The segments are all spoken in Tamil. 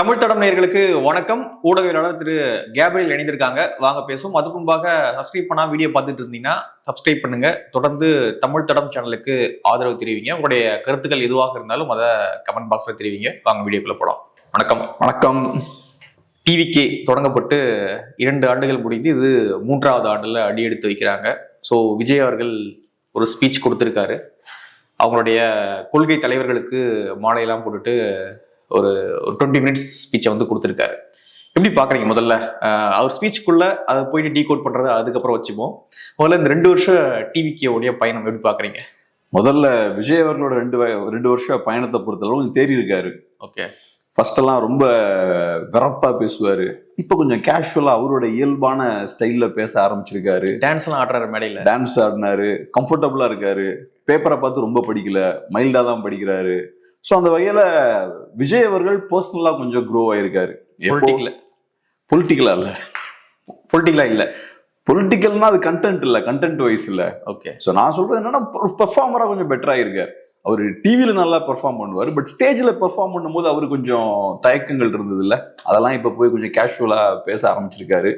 தமிழ் தடம் நேயர்களுக்கு வணக்கம். ஊடகவியலாளர் திரு கேப்ரியல் இணைந்திருக்காங்க. வாங்க பேசுவோம். அதுக்கு முன்பாக சப்ஸ்கிரைப் பண்ணா வீடியோ பார்த்துட்டு இருந்தீங்கன்னா சப்ஸ்கிரைப் பண்ணுங்க. தொடர்ந்து தமிழ் தடம் சேனலுக்கு ஆதரவு தெரிவிங்க. உங்களுடைய கருத்துக்கள் எதுவாக இருந்தாலும் அதை கமெண்ட் பாக்ஸ்ல தெரிவிங்க. வாங்க வீடியோக்குள்ள போலாம். வணக்கம். வணக்கம். டிவிகே தொடங்கப்பட்டு 2 ஆண்டுகள் முடிந்து இது 3வது ஆண்டுல அடி எடுத்து வைக்கிறாங்க. ஸோ விஜய் அவர்கள் ஒரு ஸ்பீச் கொடுத்திருக்காரு. அவங்களுடைய கொள்கை தலைவர்களுக்கு மாலையெல்லாம் போட்டுட்டு ஒரு 20 மினிட்ஸ் ஸ்பீச்சை வந்து கொடுத்துருக்காரு. எப்படி பாக்குறீங்க? முதல்ல அவர் ஸ்பீச்சுக்குள்ள அதை போயிட்டு டீகோட் பண்றது அதுக்கப்புறம் வச்சுப்போம். முதல்ல இந்த 2 வருஷம் டிவிகே உடைய பயணம் எப்படி பாக்குறீங்க? முதல்ல விஜய் அவர்களோட 2 வருஷ பயணத்தை பொறுத்தளவு கொஞ்சம் தேறி இருக்காரு. ஓகே. ஃபர்ஸ்ட் எல்லாம் ரொம்ப வெறப்பா பேசுவாரு. இப்ப கொஞ்சம் கேஷுவலா அவரோட இயல்பான ஸ்டைல்ல பேச ஆரம்பிச்சிருக்காரு. டான்ஸ் எல்லாம் ஆடுறாரு, மேடையில டான்ஸ் ஆடினாரு, கம்ஃபர்டபுளா இருக்காரு. பேப்பரை பார்த்து ரொம்ப படிக்கல, மைல்டா தான் படிக்கிறாரு. ஸோ அந்த வகையில விஜய் அவர்கள் பர்சனலா கொஞ்சம் க்ரோ ஆயிருக்காரு. பொலிட்டிக்கலா இல்ல, பொலிட்டிக்கல்னா அது கண்டென்ட் இல்ல, கண்டென்ட் வைஸ் இல்ல. ஓகே. ஸோ நான் சொல்றது என்னன்னா பெர்ஃபார்மரா கொஞ்சம் பெட்டரா இருக்காரு. அவர் டிவியில நல்லா பெர்ஃபார்ம் பண்ணுவார், பட் ஸ்டேஜ்ல பெர்ஃபார்ம் பண்ணும்போது அவரு கொஞ்சம் தயக்கங்கள் இருந்தது இல்ல, அதெல்லாம் இப்ப போய் கொஞ்சம் கேஷுவலா பேச ஆரம்பிச்சிருக்காரு.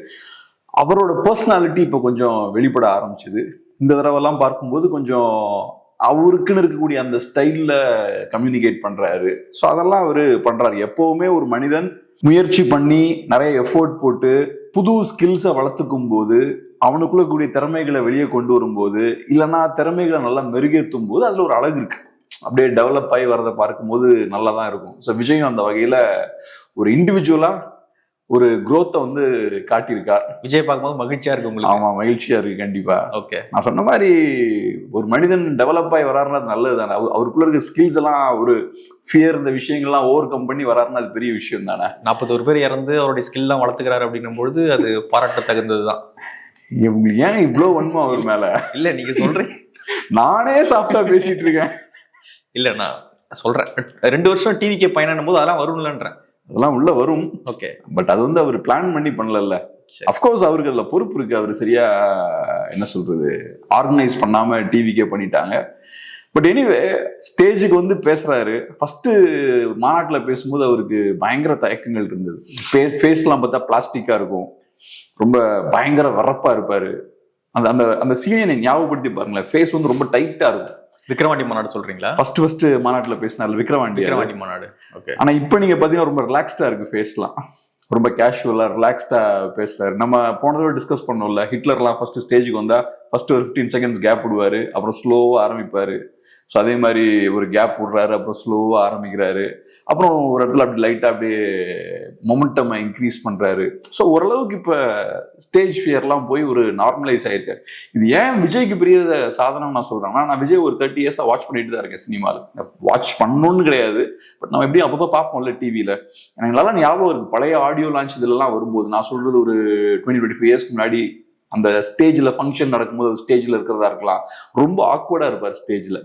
அவரோட பர்சனாலிட்டி இப்ப கொஞ்சம் வெளிப்பட ஆரம்பிச்சுது. இந்த தடவைலாம் பார்க்கும்போது கொஞ்சம் அவருக்குன்னு இருக்கக்கூடிய அந்த ஸ்டைல்ல கம்யூனிகேட் பண்றாரு. ஸோ அதெல்லாம் அவரு பண்றாரு. எப்பவுமே ஒரு மனிதன் முயற்சி பண்ணி நிறைய எஃபோர்ட் போட்டு புது ஸ்கில்ஸை வளர்த்துக்கும் போது, அவனுக்குள்ள கூடிய திறமைகளை வெளியே கொண்டு வரும்போது, இல்லைன்னா திறமைகளை நல்லா மெருகேற்றும் போது அதுல ஒரு அழகு இருக்கு. அப்படியே டெவலப் ஆகி வரதை பார்க்கும்போது நல்லா தான் இருக்கும். ஸோ விஜயும் அந்த வகையில ஒரு இண்டிவிஜுவலா ஒரு குரோத்தை வந்து காட்டியிருக்கார். விஜய் பார்க்கும்போது மகிழ்ச்சியா இருக்கு உங்களுக்கு? ஆமா, மகிழ்ச்சியா இருக்கு கண்டிப்பா. ஓகே. நான் சொன்ன மாதிரி ஒரு மனிதன் டெவலப் ஆகி வராருன்னா நல்லது தானே. அவருக்குள்ள இருக்க ஸ்கில்ஸ் எல்லாம், ஒரு ஃபியர், இந்த விஷயங்கள்லாம் ஓவர் கம் பண்ணி வராருன்னா அது பெரிய விஷயம் தானே. 41 பேர் இறந்து அவருடைய ஸ்கில்லாம் வளர்த்துக்கிறாரு அப்படின்னும் பொழுது அது பாராட்ட தகுந்ததுதான். உங்களுக்கு ஏன் இவ்வளவு வன்மம் அவர் மேல? இல்ல, நீங்க சொல்றீங்க, நானே சாஃப்டா பேசிட்டு இருக்கேன். இல்ல நான் சொல்றேன், 2 வருஷம் டிவிக்கே பயணம் போது அதெல்லாம் வரும்லன்றேன். அதெல்லாம் உள்ள வரும். ஓகே. பட் அது வந்து அவர் பிளான் பண்ணி பண்ணல. அப்கோர்ஸ் அவருக்கு அதுல பொறுப்பு இருக்கு. அவர் சரியா என்ன சொல்றது, ஆர்கனைஸ் பண்ணாம டிவிக்கே பண்ணிட்டாங்க. பட் எனிவே ஸ்டேஜுக்கு வந்து பேசுறாரு. ஃபர்ஸ்ட் மாநாட்டில் பேசும்போது அவருக்கு பயங்கர தயக்கங்கள் இருந்தது. ஃபேஸ்லாம் பார்த்தா பிளாஸ்டிக்கா இருக்கும், ரொம்ப பயங்கர வரப்பா இருப்பாரு. அந்த அந்த அந்த சீனை ஞாபகப்படுத்தி பாருங்களேன். ஃபேஸ் வந்து ரொம்ப டைட்டா இருக்கும். விக்ரவாண்டி மாநாடு சொல்றீங்களா? ஃபர்ஸ்ட் மாநாட்டுல பேசினார் விக்ரவாண்டி மாநாடு. ஓகே. ஆனா இப்ப நீங்க பாத்தீங்கன்னா ரொம்ப ரிலாக்ஸ்டா இருக்கு ஃபேஸ்லாம். ரொம்ப கேஷுவலா ரிலாக்ஸ்டா பேசுறாரு. நம்ம போன தடவை டிஸ்கஸ் பண்ணோம்ல, ஹிட்லர்லாம் ஃபர்ஸ்ட் ஸ்டேஜுக்கு வந்தா ஃபர்ஸ்ட் ஒரு 15 செகண்ட்ஸ் கேப் விடுவாரு, அப்புறம் ஸ்லோவா ஆரம்பிப்பாரு. ஸோ அதே மாதிரி ஒரு கேப் விடுறாரு, அப்புறம் ஸ்லோவா ஆரம்பிக்கிறாரு, அப்புறம் ஒரு இடத்துல அப்படி லைட்டா அப்படியே மொமெண்டம் இன்க்ரீஸ் பண்றாரு. ஸோ ஓரளவுக்கு இப்ப ஸ்டேஜ் ஃபியர்லாம் போய் ஒரு நார்மலைஸ் ஆயிருக்காரு. இது ஏன் விஜய்க்கு பெரிய சாதனம் நான் சொல்றேன்னா, நான் விஜய் ஒரு 30 இயர்ஸா வாட்ச் பண்ணிட்டு தான் இருக்கேன். சினிமாவில் வாட்ச் பண்ணணும்னு கிடையாது, பட் நம்ம எப்படியும் அப்பப்போ பார்ப்போம்ல டிவியில. எனக்கு நல்லா ஞாபகம் இருக்கு, பழைய ஆடியோ லான்ச் இதெல்லாம் வரும்போது, நான் சொல்றது ஒரு 20-25 இயர்ஸ்க்கு முன்னாடி, அந்த ஸ்டேஜ்ல ஃபங்க்ஷன் நடக்கும்போது ஸ்டேஜ்ல இருக்கிறதா இருக்கலாம், ரொம்ப ஆக்வர்டா இருப்பார் ஸ்டேஜ்ல.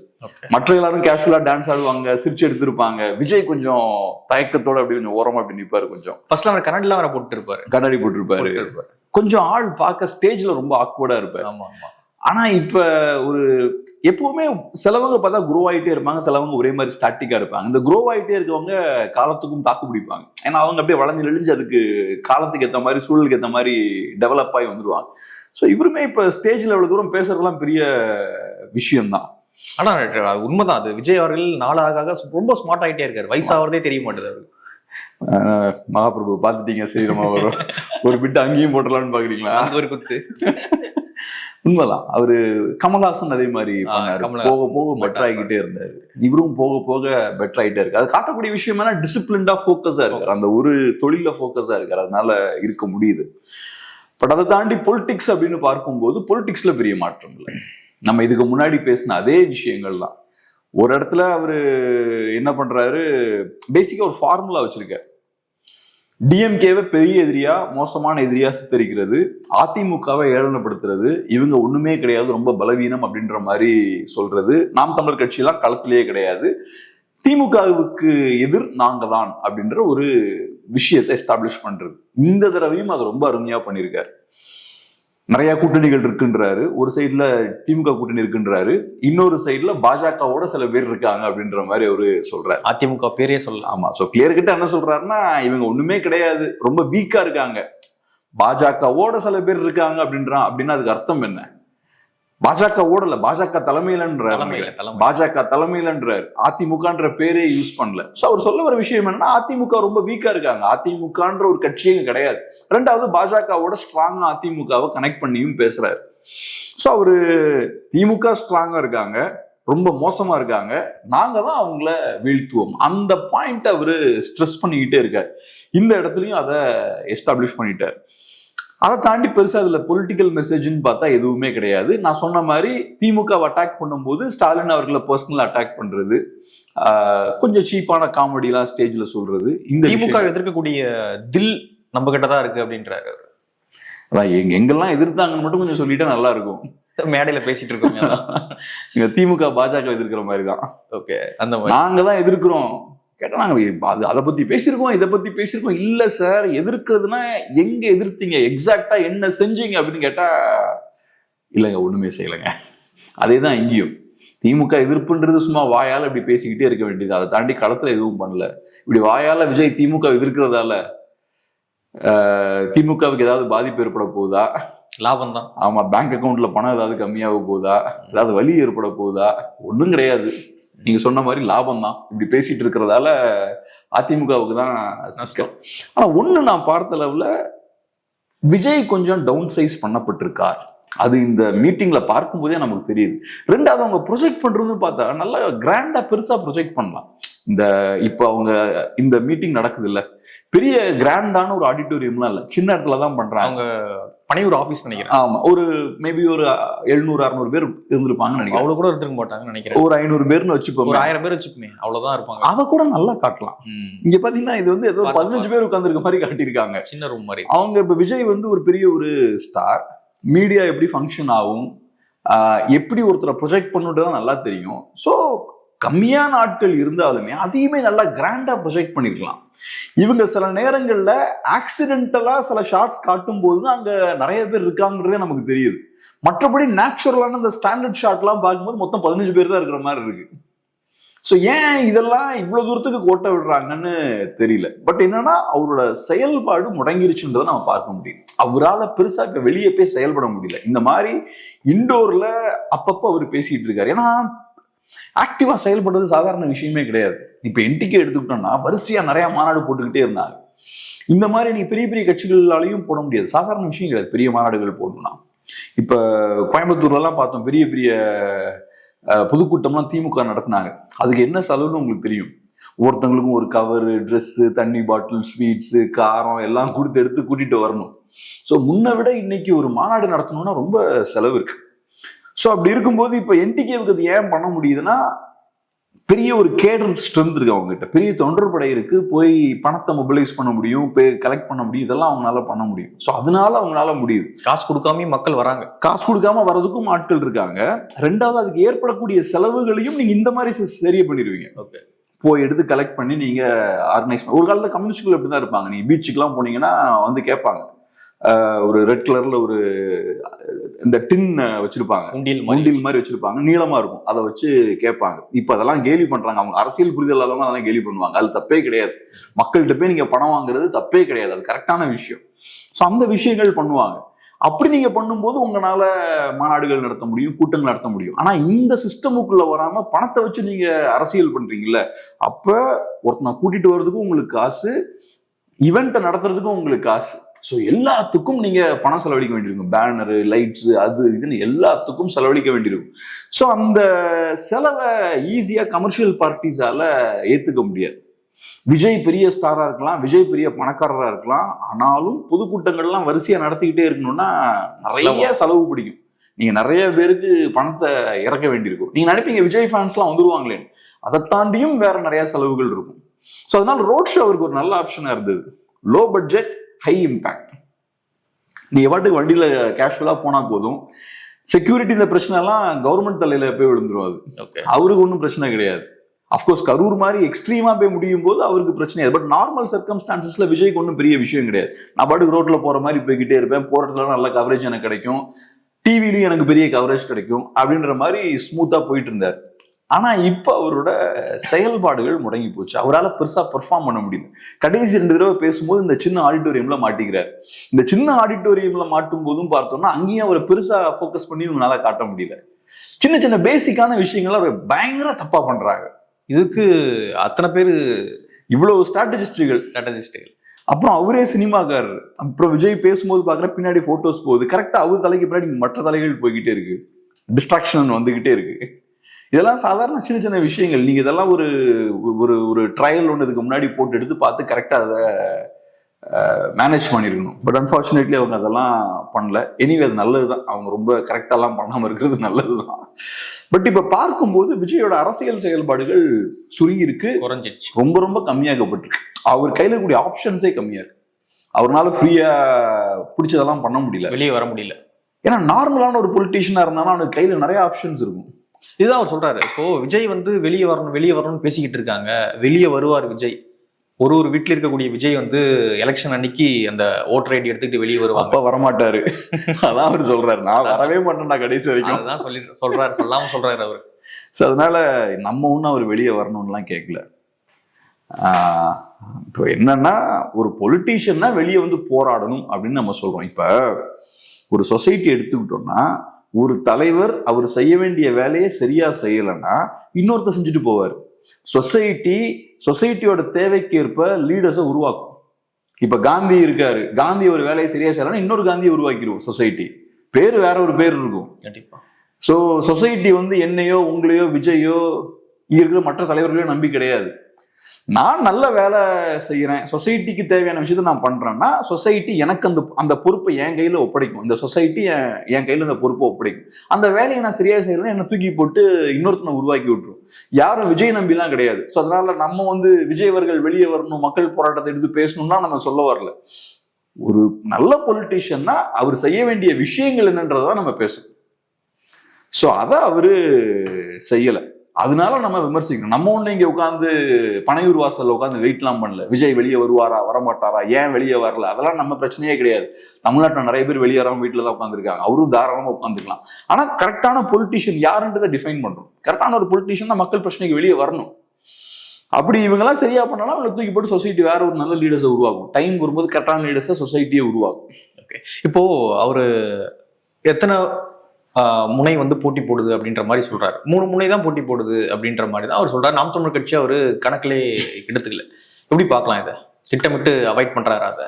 மற்ற எல்லாரும் கேஷுவலா டான்ஸ் ஆடுவாங்க, சிரிச்சு எடுத்திருப்பாங்க. விஜய் கொஞ்சம் தயக்கத்தோட அப்படி கொஞ்சம் ஓரமா அப்படி நிப்பாரு. கொஞ்சம் ஃபர்ஸ்ட்ல அவர் கண்ணாடிலாம் வர போட்டுருப்பாரு, கண்ணாடி போட்டிருப்பாரு. கொஞ்சம் ஆள் பார்க்க ஸ்டேஜ்ல ரொம்ப ஆக்வர்டா இருப்பாரு. ஆமா ஆமா. ஆனா இப்ப ஒரு எப்பவுமே சிலவங்க பார்த்தா குரோ ஆகிட்டே இருப்பாங்க, சிலவங்க ஒரே மாதிரி ஸ்டாட்டிக்கா இருப்பாங்க. இந்த குரோ ஆகிட்டே இருக்கவங்க காலத்துக்கும் தாக்கு பிடிப்பாங்க. ஏன்னா அவங்க அப்படியே வளைஞ்சு நெளிஞ்சு அதுக்கு காலத்துக்கு ஏற்ற மாதிரி, சூழலுக்கு ஏற்ற மாதிரி டெவலப் ஆகி வந்துடுவாங்க. ஸோ இவருமே இப்ப ஸ்டேஜ்ல எவ்வளவு தூரம் பேசுறதுலாம் பெரிய விஷயம்தான். ஆனா உண்மைதான், அது விஜய் அவர்கள் நாளாக ரொம்ப ஸ்மார்ட் ஆகிட்டே இருக்காரு. வயசாகிறதே தெரிய மாட்டேது அவருக்கு. மகாபிரபு பாத்துட்டீங்க, சீக்கிரமா வரும் ஒரு பிட்டு அங்கேயும் போட்டுடலாம்னு பாக்குறீங்களா? அங்க ஒரு குத்து. உண்மைதான். அவரு கமல்ஹாசன் அதே மாதிரி போக போக பெட்டர் ஆகிக்கிட்டே இருந்தாரு. இவரும் போக போக பெட்டர் ஆகிட்டே இருக்கு. அது காட்டக்கூடிய விஷயம் என்ன, டிசிப்ளின்டா ஃபோக்கஸா இருக்காரு, அந்த ஒரு தொழில ஃபோக்கஸா இருக்காரு, அதனால இருக்க முடியுது. பட் அதை தாண்டி பொலிட்டிக்ஸ் அப்படின்னு பார்க்கும்போது பொலிட்டிக்ஸ்ல பெரிய மாற்றம் இல்லை. நம்ம இதுக்கு முன்னாடி பேசின அதே விஷயங்கள் தான். ஒரு இடத்துல அவரு என்ன பண்றாரு, பேசிக்கா ஒரு ஃபார்முலா வச்சிருக்காரு. டிஎம்கேவை பெரிய எதிரியா, மோசமான எதிரியா சித்தரிக்கிறது, அதிமுகவை ஏளனப்படுத்துறது, இவங்க ஒண்ணுமே கிடையாது, ரொம்ப பலவீனம் அப்படின்ற மாதிரி சொல்றது, நாம் தமிழர் கட்சியெல்லாம் களத்திலேயே கிடையாது, திமுகவுக்கு எதிர் நாங்க தான் அப்படின்ற ஒரு விஷயத்தை எஸ்டாப்ளிஷ் பண்றது. இந்த தடவையும் அது ரொம்ப அருமையா பண்ணியிருக்காரு. நிறைய கூட்டணிகள் இருக்குன்றாரு. ஒரு சைடுல திமுக கூட்டணி இருக்குன்றாரு, இன்னொரு சைடுல பாஜகவோட சில பேர் இருக்காங்க அப்படின்ற மாதிரி அவரு சொல்றாரு. அதிமுக பேரே சொல்லலாம். ஆமா. சோ கிளியர் கிட்ட என்ன சொல்றாருன்னா, இவங்க ஒண்ணுமே கிடையாது, ரொம்ப வீக்கா இருக்காங்க, பாஜகவோட சில பேர் இருக்காங்க அப்படின்றான். அப்படின்னா அதுக்கு அர்த்தம் என்ன? பாஜகவோட இல்ல, பாஜக தலைமையிலன்றாரு, பாஜக தலைமையிலன்றாரு, அதிமுகன்ற பேரே யூஸ் பண்ணல. சோ அவர் சொல்ல வர விஷயம் என்னன்னா, அதிமுக ரொம்ப வீக்கா இருக்காங்க, அதிமுகன்ற ஒரு கட்சியே கிடையாது. ரெண்டாவது பாஜகவோட ஸ்ட்ராங்கா அதிமுகவை கனெக்ட் பண்ணியும் பேசுறாரு. சோ அவரு திமுக ஸ்ட்ராங்கா இருக்காங்க, ரொம்ப மோசமா இருக்காங்க, நாங்க தான் அவங்கள வீழ்த்துவோம், அந்த பாயிண்ட் அவரு ஸ்ட்ரெஸ் பண்ணிக்கிட்டே இருக்காரு. இந்த இடத்துலயும் அதை எஸ்டாப்ளிஷ் பண்ணிட்டாரு. அதை தாண்டி பெருசா அதுல பொலிட்டிக்கல் மெசேஜ்னு பார்த்தா எதுவுமே கிடையாது. நான் சொன்ன மாதிரி திமுக அட்டாக் பண்ணும்போது ஸ்டாலின் அவர்களை பர்சனலா அட்டாக் பண்றது, கொஞ்சம் சீப்பான காமெடி எல்லாம் ஸ்டேஜ்ல சொல்றது, இந்த திமுக எதிர்க்கக்கூடிய தில் நம்ம கிட்டதான் இருக்கு அப்படின்றாரு. அதான் எங்கெல்லாம் எதிர்த்தாங்கன்னு மட்டும் கொஞ்சம் சொல்லிட்டா நல்லா இருக்கும். மேடையில பேசிட்டு இருக்கோம் திமுக பாஜக எதிர்க்கிற மாதிரிதான். ஓகே, அந்த மாதிரி நாங்க தான் எதிர்க்கிறோம் கேட்டா நாங்க அதை பத்தி பேசியிருக்கோம், இதை பத்தி பேசியிருக்கோம். இல்ல சார், எதிர்க்கிறதுனா எங்க எதிர்த்தீங்க, எக்ஸாக்டா என்ன செஞ்சீங்க அப்படின்னு கேட்டா, இல்லைங்க ஒண்ணுமே செய்யலைங்க. அதே தான் இங்கேயும். திமுக எதிர்ப்புன்றது சும்மா வாயால இப்படி பேசிக்கிட்டே இருக்க வேண்டியது, அதை தாண்டி களத்துல எதுவும் பண்ணல. இப்படி வாயால விஜய் திமுக எதிர்க்கிறதால திமுகவுக்கு ஏதாவது பாதிப்பு ஏற்பட போகுதா? லாபம் தான். ஆமா, பேங்க் அக்கௌண்ட்ல பணம் ஏதாவது கம்மியாக போகுதா, ஏதாவது வலி ஏற்பட போகுதா? ஒன்றும் கிடையாது. நீங்க சொன்ன மாதிரி லாபம் தான். இப்படி பேசிட்டு இருக்கிறதால அதிமுகவுக்கு தான் சிக்கல். ஆனா ஒண்ணு நான் பார்த்த அளவுல விஜய் கொஞ்சம் டவுன் சைஸ் பண்ணப்பட்டிருக்கார். அது இந்த மீட்டிங்ல பார்க்கும் போதே நமக்கு தெரியுது. ரெண்டாவது அவங்க ப்ரொஜெக்ட் பண்றதுன்னு பார்த்தா நல்லா கிராண்டா பெருசா ப்ரொஜெக்ட் பண்ணலாம். இப்ப அவங்க இந்த மீட்டிங் நடக்குது இல்ல, பெரிய கிராண்டான ஒரு ஆடிட்டோரியம்லாம் இல்ல, சின்ன இடத்துல தான் பண்றாங்க. அவங்க பணியூர் ஆபீஸ் நினைக்கிறேன். ஆமா, ஒரு மேபி ஒரு 700-600 பேர் இருந்திருப்பாங்கன்னு நினைக்கிறேன். அவ்வளவு கூட இருந்திருக்க மாட்டாங்கன்னு நினைக்கிறேன். ஒரு 500 பேர்னு வச்சுப்போம், ஒரு 1000 பேர் வச்சுப்போமே, அவ்வளவுதான் இருப்பாங்க. அதை கூட நல்லா காட்டலாம். இங்க பாத்தீங்கன்னா இது வந்து ஏதோ 15 பேர் உட்கார்ந்துருக்க மாதிரி காட்டியிருக்காங்க, சின்ன ரூம் மாதிரி. அவங்க இப்ப விஜய் வந்து ஒரு பெரிய ஒரு ஸ்டார், மீடியா எப்படி ஃபங்க்ஷன் ஆகும், எப்படி ஒருத்தரை ப்ரொஜெக்ட் பண்ணுன்றதுதான் நல்லா தெரியும். ஸோ கம்மியான ஆட்கள் இருந்தாலுமே அதையுமே நல்லா கிராண்டா ப்ரொஜெக்ட் பண்ணிருக்கலாம். இவங்க சில நேரங்கள்ல ஆக்சிடென்டலா சில ஷார்ட்ஸ் காட்டும் போது அங்க நிறைய பேர் இருக்காங்கன்றதே நமக்கு தெரியுது. மற்றபடி நேச்சுரலான இந்த ஸ்டாண்டர்ட் ஷாட் எல்லாம் பார்க்கும்போது மொத்தம் 15 பேர் தான் இருக்கிற மாதிரி இருக்கு. ஸோ ஏன் இதெல்லாம் இவ்வளவு தூரத்துக்கு கோட்டை விடுறாங்கன்னு தெரியல. பட் என்னன்னா அவரோட செயல்பாடு முடங்கிருச்சுன்றதை நம்ம பார்க்க முடியும். அவரால் பெருசா இப்ப வெளியே போய் செயல்பட முடியல. இந்த மாதிரி இண்டோர்ல அப்பப்போ அவர் பேசிட்டு இருக்காரு. ஏன்னா ஆக்டிவா செயல்படுறது சாதாரண விஷயமே கிடையாது. இப்ப என்டிகே எடுத்துக்கிட்டோம்னா வரிசையா நிறைய மாநாடு போட்டுக்கிட்டே இருந்தாங்க. இந்த மாதிரி நீங்க பெரிய பெரிய கட்சிகளாலையும் போட முடியாது, சாதாரண விஷயம் கிடையாது பெரிய மாநாடுகள் போடணும்னா. இப்ப கோயம்புத்தூர்ல எல்லாம் பார்த்தோம், பெரிய பெரிய பொதுக்கூட்டம்லாம் திமுக நடத்தினாங்க. அதுக்கு என்ன செலவுன்னு உங்களுக்கு தெரியும். ஒவ்வொருத்தவங்களுக்கும் ஒரு கவரு, ட்ரெஸ்ஸு, தண்ணி பாட்டில், ஸ்வீட்ஸு, காரம் எல்லாம் கொடுத்து எடுத்து கூட்டிட்டு வரணும். ஸோ முன்னை விட இன்னைக்கு ஒரு மாநாடு நடத்தணும்னா ரொம்ப செலவு இருக்கு. ஸோ அப்படி இருக்கும்போது இப்போ என்டிகேவுக்கு அது ஏன் பண்ண முடியுதுன்னா, பெரிய ஒரு கேடர் ஸ்ட்ரென்த் இருக்கு அவங்க கிட்ட, பெரிய தொண்டர் படை இருக்கு, போய் பணத்தை மொபிலைஸ் பண்ண முடியும், போய் கலெக்ட் பண்ண முடியும், இதெல்லாம் அவங்களால பண்ண முடியும். ஸோ அதனால அவங்களால முடியுது. காசு கொடுக்காம மக்கள் வராங்க, காசு கொடுக்காம வர்றதுக்கும் ஆட்கள் இருக்காங்க. ரெண்டாவது அதுக்கு ஏற்படக்கூடிய செலவுகளையும் நீங்க இந்த மாதிரி சரிய பண்ணிடுவீங்க. ஓகே, போய் எடுத்து கலெக்ட் பண்ணி நீங்க ஆர்கனைஸ் பண்ண. ஒரு காலத்துல கம்யூனிஸ்டுகள் எப்படிதான் இருப்பாங்க, நீங்க பீச்சுக்கெல்லாம் போனீங்கன்னா வந்து கேட்பாங்க, ஒரு ரெட் கலர்ல ஒரு இந்த டின் வச்சிருப்பாங்க, உண்டியல் மாதிரி வச்சிருப்பாங்க, நீளமா இருக்கும், அதை வச்சு கேட்பாங்க. இப்ப அதெல்லாம் கேலி பண்றாங்க. அவங்க அரசியல் புரிதல் இல்லாதவங்க அதெல்லாம் கேலி பண்ணுவாங்க. அது தப்பே கிடையாது. மக்கள்கிட்ட போய் நீங்க பணம் வாங்குறது தப்பே கிடையாது, அது கரெக்டான விஷயம். ஸோ அந்த விஷயங்கள் பண்ணுவாங்க. அப்படி நீங்க பண்ணும்போது உங்களால மாநாடுகள் நடத்த முடியும், கூட்டங்கள் நடத்த முடியும். ஆனா இந்த சிஸ்டமுக்குள்ள வராம பணத்தை வச்சு நீங்க அரசியல் பண்றீங்கல்ல, அப்ப ஒருத்தனை கூட்டிட்டு வர்றதுக்கும் உங்களுக்கு காசு, ஈவெண்ட்டை நடத்துறதுக்கும் உங்களுக்கு காசு. ஸோ எல்லாத்துக்கும் நீங்க பணம் செலவழிக்க வேண்டியிருக்கும். பேனரு, லைட்ஸ், அது இதுன்னு எல்லாத்துக்கும் செலவழிக்க வேண்டியிருக்கும். ஸோ அந்த செலவை ஈஸியா கமர்ஷியல் பார்ட்டிஸால ஏத்துக்க முடியாது. விஜய் பெரிய ஸ்டாரா இருக்கலாம், விஜய் பெரிய பணக்காரரா இருக்கலாம், ஆனாலும் பொதுக்கூட்டங்கள்லாம் வரிசையா நடத்திக்கிட்டே இருக்கணும்னா நிறைய செலவு பிடிக்கும். நீங்க நிறைய பேருக்கு பணத்தை இறக்க வேண்டியிருக்கும். நீங்க நினைப்பீங்க விஜய் ஃபேன்ஸ்லாம் வந்துருவாங்களேன்னு, அதை தாண்டியும் வேற நிறைய செலவுகள் இருக்கும். ஸோ அதனால ரோட் ஷோ அவருக்கு ஒரு நல்ல ஆப்ஷனா இருந்தது. Low budget, high impact. நீங்க பாட்டுக்கு வண்டியில கேஷுவலா போனா போதும், செக்யூரிட்டி இந்த பிரச்சனை எல்லாம் கவர்மெண்ட் தலையில போய் விழுந்துரும். அது அவருக்கு ஒன்றும் பிரச்சனை கிடையாது. அஃப்கோர்ஸ் கரூர் மாதிரி எக்ஸ்ட்ரீமா போய் முடியும் போது அவருக்கு பிரச்சனை. பட் நார்மல் சர்க்கம்ஸ்டான்சஸ்ல விஜய்க்கு ஒன்றும் பெரிய விஷயம் கிடையாது. நான் பாட்டுக்கு ரோட்ல போற மாதிரி போய்கிட்டே இருப்பேன், போற இடத்துல நல்ல கவரேஜ் எனக்கு கிடைக்கும், டிவிலையும் எனக்கு பெரிய கவரேஜ் கிடைக்கும் அப்படின்ற மாதிரி ஸ்மூத்தா போயிட்டு இருந்தார். ஆனா இப்ப அவரோட செயல்பாடுகள் முடங்கி போச்சு. அவரால் பெருசா பெர்ஃபார்ம் பண்ண முடியல. கடைசி 2 தடவை பேசும்போது இந்த சின்ன ஆடிட்டோரியம்ல மாட்டிக்கிறார். இந்த சின்ன ஆடிட்டோரியம்ல மாட்டும் போதும் பார்த்தோம்னா அங்கேயும் அவரை பெருசா ஃபோக்கஸ் பண்ணி இவங்களால காட்ட முடியல. சின்ன சின்ன பேசிக்கான விஷயங்கள் அவர் பயங்கர தப்பா பண்றாங்க. இதுக்கு அத்தனை பேர் இவ்வளவு ஸ்ட்ராட்டஜிஸ்டுகள். அப்புறம் அவரே சினிமாக்காரர். அப்புறம் விஜய் பேசும்போது பாக்குற பின்னாடி போட்டோஸ் போகுது. கரெக்டா அவர் தலைக்கு பின்னாடி மற்ற தலைகள் போய்கிட்டே இருக்கு, டிஸ்ட்ராக்ஷன் வந்துகிட்டே இருக்கு. இதெல்லாம் சாதாரண சின்ன சின்ன விஷயங்கள். நீங்க இதெல்லாம் ஒரு ஒரு ஒரு ட்ரையல் ஒன்று இதுக்கு முன்னாடி போட்டு எடுத்து பார்த்து கரெக்டா அதை மேனேஜ் பண்ணிருக்கணும். பட் அன்பார்ச்சுனேட்லி அவங்க அதெல்லாம் பண்ணல. எனிவே அது நல்லதுதான், அவங்க ரொம்ப கரெக்டாலாம் பண்ணாம இருக்கிறது நல்லதுதான். பட் இப்ப பார்க்கும்போது விஜயோட அரசியல் செயல்பாடுகள் சுருங்கி இருக்கு, குறைஞ்சிருச்சு, ரொம்ப ரொம்ப கம்மியாகப்பட்டிருக்கு. அவர் கையில இருக்கக்கூடிய ஆப்ஷன்ஸே கம்மியா இருக்கு. அவரால் ஃப்ரீயா பிடிச்சதெல்லாம் பண்ண முடியல, வெளியே வர முடியல. ஏன்னா நார்மலான ஒரு பொலிட்டீஷியனா இருந்தாலும் அவனுக்கு கையில நிறைய ஆப்ஷன்ஸ் இருக்கும். இதுதான் அவர் சொல்றாரு. இப்போ விஜய் வந்து வெளியே வரணும்னு பேசிக்கிட்டு இருக்காங்க. வெளியே வருவார் விஜய். ஒரு வீட்டுல இருக்கக்கூடிய விஜய் வந்து எலெக்ஷன் அன்னைக்கு அந்த ஓட்டர் ஐடி எடுத்துக்கிட்டு வெளியே வருவாங்க. அப்ப வரமாட்டாரு. அதான் அவர் சொல்றாரு, நான் வரவே மாட்டேன்டா கடைசி வரைக்கும். அதான் சொல்றாரு, சொல்லாம சொல்றாரு அவரு. ஸோ அதனால நம்ம ஒன்றும் அவர் வெளியே வரணும்லாம் கேட்கல. இப்போ என்னன்னா, ஒரு பொலிட்டீஷியன்னா வெளியே வந்து போராடணும் அப்படின்னு நம்ம சொல்றோம். இப்ப ஒரு சொசைட்டி எடுத்துக்கிட்டோம்னா, ஒரு தலைவர் அவர் செய்ய வேண்டிய வேலையை சரியா செய்யலைன்னா இன்னொருத்தர் செஞ்சுட்டு போவார். சொசைட்டியோட தேவைக்கேற்ப லீடர்ஸை உருவாக்கும். இப்ப காந்தி இருக்காரு, காந்தி ஒரு வேலையை சரியா செய்யலன்னா இன்னொரு காந்தியை உருவாக்கிடுவோம். சொசைட்டி பேர் வேற ஒரு பேர் இருக்கும் கண்டிப்பா. ஸோ சொசைட்டி வந்து என்னையோ உங்களையோ விஜயோ இங்க இருக்கிற மற்ற தலைவர்களையோ நம்பி கிடையாது. நான் நல்ல வேலை செய்யறேன், சொசைட்டிக்கு தேவையான விஷயத்த நான் பண்றேன்னா சொசைட்டி எனக்கு அந்த பொறுப்பை என் கையில ஒப்படைக்கும். இந்த சொசைட்டி என் கையில அந்த பொறுப்பை ஒப்படைக்கும். அந்த வேலையை நான் சரியா செய்யறேன்னா என்னை தூக்கி போட்டு இன்னொருத்தனை உருவாக்கி விட்டுரும். யாரும் விஜய் நம்பிலாம் கிடையாது. ஸோ அதனால நம்ம வந்து விஜய் அவர்கள் வெளியே வரணும், மக்கள் போராட்டத்தை எடுத்து பேசணும்னா நம்ம சொல்ல வரல. ஒரு நல்ல பொலிட்டீஷியன்னா அவர் செய்ய வேண்டிய விஷயங்கள் என்னன்றதான் நம்ம பேசணும். ஸோ அதை அவரு செய்யலை. அதனால நம்ம விமர்சிக்கணும். நம்ம ஒண்ணு இங்க உட்காந்து பனையூர் வாசல்ல உட்காந்து வெயிட்லாம் பண்ணல. விஜய் வெளியே வருவாரா வரமாட்டாரா, ஏன் வெளியே வரல, அதெல்லாம் நம்ம பிரச்சனையே கிடையாது. தமிழ்நாட்டில் நிறைய பேர் வெளியேறாம வீட்டுல தான் உட்காந்துருக்காங்க. அவரும் தாராளமா உட்காந்துக்கலாம். ஆனா கரெக்டான பொலிட்டீஷியன் யாருன்றதை டிஃபைன் பண்றோம். கரெக்டான ஒரு பொலிட்டீஷியன் தான் மக்கள் பிரச்சனைக்கு வெளியே வரணும். அப்படி இவங்கெல்லாம் சரியா பண்ணாலும் அவங்களை தூக்கி போட்டு சொசைட்டி வேற ஒரு நல்ல லீடர்ஸை உருவாக்கும். டைம் வரும்போது கரெக்டான லீடர்ஸை சொசைட்டியை உருவாக்கும். ஓகே, இப்போ அவரு எத்தனை முனை வந்து போட்டி போடுது அப்படின்ற மாதிரி சொல்றாரு. 3 முனை தான் போட்டி போடுது அப்படின்ற மாதிரி தான் அவர் சொல்றாரு. நாம் தமிழர் கட்சி அவரு கணக்கிலே எடுத்துக்கல. எப்படி பார்க்கலாம் இதை? திட்டமிட்டு அவாய்ட் பண்றாரு அதை?